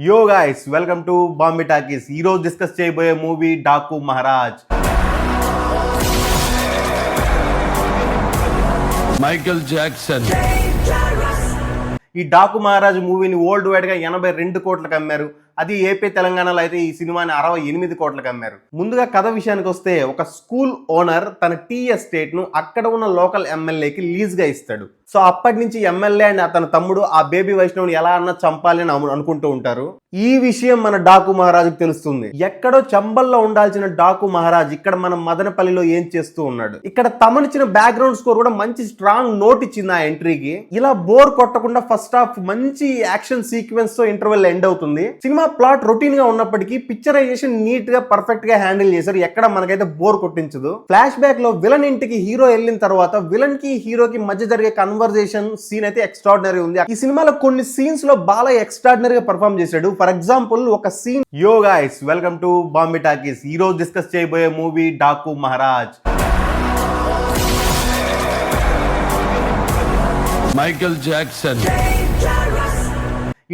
యో guys welcome to Bombay Talkies. ఈ రోజు డిస్కస్ చేయబోయే movie Daku Maharaj. Michael Jackson. ఈ డాకు మహారాజ్ మూవీని వరల్డ్ వైడ్ గా 82 కోట్లకు అమ్మారు. అది ఏపీ తెలంగాణలో అయితే ఈ సినిమాని 68 కోట్లకు అమ్మారు. ముందుగా కథ విషయానికి వస్తే, ఒక స్కూల్ ఓనర్ తన టీ ఎస్టేట్ ను అక్కడ ఉన్న లోకల్ ఎమ్మెల్యేకి లీజ్ గా ఇస్తాడు. సో అప్పటి నుంచి ఎమ్మెల్యే అండ్ అతని తమ్ముడు ఆ బేబీ వైష్ణవ్ని ఎలా అన్నా చంపాలి అని అనుకుంటూ ఉంటారు. ఈ విషయం మన డాకు మహారాజుకు తెలుస్తుంది. ఎక్కడో చంబల్లో ఉండాల్సిన డాకు మహారాజ్ ఇక్కడ మన మదనపల్లిలో ఏం చేస్తూ ఉన్నాడు. ఇక్కడ తమనిచ్చిన బ్యాక్గ్రౌండ్ స్కోర్ కూడా మంచి స్ట్రాంగ్ నోట్ ఇచ్చింది ఆ ఎంట్రీకి. ఇలా బోర్ కొట్టకుండా ఫస్ట్ హాఫ్ మంచి యాక్షన్ సీక్వెన్స్ తో ఇంటర్వెల్ ఎండ్ అవుతుంది. సినిమా ప్లాట్ రొటీన్ గా ఉన్నప్పటికీ పిక్చరైజేషన్ నీట్ గా పర్ఫెక్ట్ గా హ్యాండిల్ చేశారు. ఎక్కడ మనకైతే బోర్ కొట్టించదు. ఫ్లాష్ బ్యాక్ లో విలన్ ఇంటికి హీరో వెళ్ళిన తర్వాత విలన్ కి హీరోకి మధ్య జరిగే కన్వర్జేషన్ సీన్ అయితే ఎక్స్ట్రాడినరీ ఉంది. ఈ సినిమాలో కొన్ని సీన్స్ లో బాలయ్య ఎక్స్ట్రాడినరీగా పర్ఫామ్ చేశాడు. ఫర్ ఎగ్జాంపుల్ ఒక scene. Yo guys welcome to Bombay Talkies. ఈ రోజు డిస్కస్ చేయబోయే movie Daku Maharaj. Michael Jackson.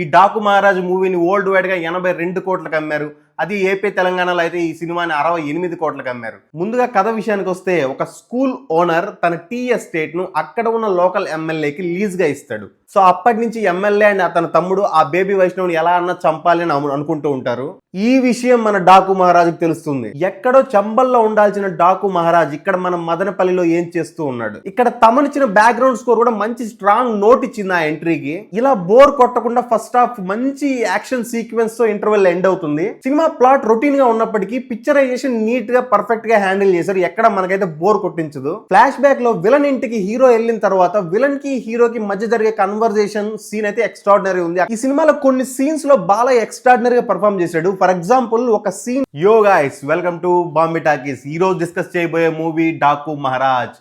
ఈ డాకు మహారాజ్ మూవీని వరల్డ్ వైడ్ గా 82 కోట్లకు అమ్మారు. అది ఏపీ తెలంగాణలో అయితే ఈ సినిమాని 68 కోట్లకు అమ్మారు. ముందుగా కథ విషయానికి వస్తే, ఒక స్కూల్ ఓనర్ తన టీ ఎస్టేట్ ను అక్కడ ఉన్న లోకల్ ఎమ్మెల్యేకి లీజ్ గా ఇస్తాడు. సో అప్పటి నుంచి ఎమ్మెల్యే అండ్ అతని తమ్ముడు ఆ బేబీ వైష్ణవ్ని ఎలా అన్నా చంపాలి అని అనుకుంటూ ఉంటారు. ఈ విషయం మన డాకు మహారాజుకు తెలుస్తుంది. ఎక్కడో చంబల్లో ఉండాల్సిన డాకు మహారాజ్ ఇక్కడ మన మదనపల్లిలో ఏం చేస్తూ ఉన్నాడు. ఇక్కడ తమనిచ్చిన బ్యాక్గ్రౌండ్ స్కోర్ కూడా మంచి స్ట్రాంగ్ నోట్ ఇచ్చింది ఆ ఎంట్రీకి. ఇలా బోర్ కొట్టకుండా ఫస్ట్ హాఫ్ మంచి యాక్షన్ సీక్వెన్స్ తో ఇంటర్వెల్ ఎండ్ అవుతుంది. సినిమా ప్లాట్ రొటీన్ గా ఉన్నప్పటికీ పిక్చరైజేషన్ నీట్ గా పర్ఫెక్ట్ గా హ్యాండిల్ చేశారు. ఎక్కడ మనకైతే బోర్ కొట్టించదు. ఫ్లాష్ బ్యాక్ లో విలన్ ఇంటికి హీరో వెళ్ళిన తర్వాత విలన్ కి హీరోకి మధ్య జరిగే కన్వర్జేషన్ సీన్ అయితే ఎక్స్ట్రాడినరీ ఉంది. ఈ సినిమాలో కొన్ని సీన్స్ లో బాలయ్య ఎక్స్ట్రాడినరీగా పర్ఫామ్ చేశాడు. ఫర్ ఎగ్జాంపుల్ ఒక scene. Yo guys welcome to Bombay Talkies. ఈ రోజు డిస్కస్ చేయబోయే movie Daku Maharaj.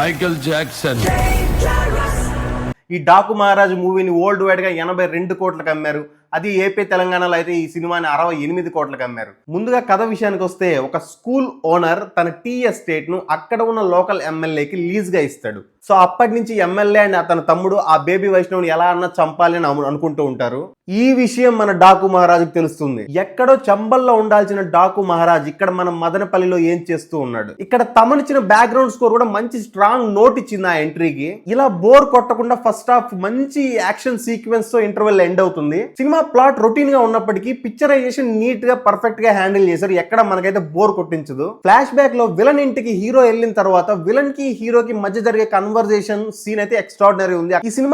Michael Jackson. ఈ డాకు మహారాజ్ మూవీని వరల్డ్ వైడ్ గా 82 కోట్లకు అమ్మారు. అది ఏపీ తెలంగాణలో అయితే ఈ సినిమాని 68 కోట్లకు అమ్మారు. ముందుగా కథ విషయానికి వస్తే, ఒక స్కూల్ ఓనర్ తన టీ ఎస్టేట్ ను అక్కడ ఉన్న లోకల్ ఎమ్మెల్యేకి లీజ్ గా ఇస్తాడు. సో అప్పటి నుంచి ఎమ్మెల్యే అండ్ అతని తమ్ముడు ఆ బేబీ వైష్ణవ్ని ఎలా అన్నా చంపాలి అని అనుకుంటూ ఉంటారు. ఈ విషయం మన డాకు మహారాజుకు తెలుస్తుంది. ఎక్కడో చంబల్లో ఉండాల్సిన డాకు మహారాజ్ ఇక్కడ మన మదనపల్లిలో ఏం చేస్తూ ఉన్నాడు. ఇక్కడ తమనిచ్చిన బ్యాక్గ్రౌండ్ స్కోర్ కూడా మంచి స్ట్రాంగ్ నోట్ ఇచ్చింది ఆ ఎంట్రీకి. ఇలా బోర్ కొట్టకుండా ఫస్ట్ హాఫ్ మంచి యాక్షన్ సీక్వెన్స్ తో ఇంటర్వెల్ ఎండ్ అవుతుంది. సినిమా ప్లాట్ రొటీన్ గా ఉన్నప్పటికీ పిక్చరైజేషన్ నీట్ గా పర్ఫెక్ట్ గా హ్యాండిల్ చేశారు. ఎక్కడ మనకైతే బోర్ కొట్టించదు. ఫ్లాష్ బ్యాక్ లో విలన్ ఇంటికి హీరో వెళ్ళిన తర్వాత విలన్ కి హీరోకి మధ్య జరిగే కన్వర్జేషన్ సీన్ అయితే ఎక్స్ట్రాడినరీ ఉంది. ఈ సినిమా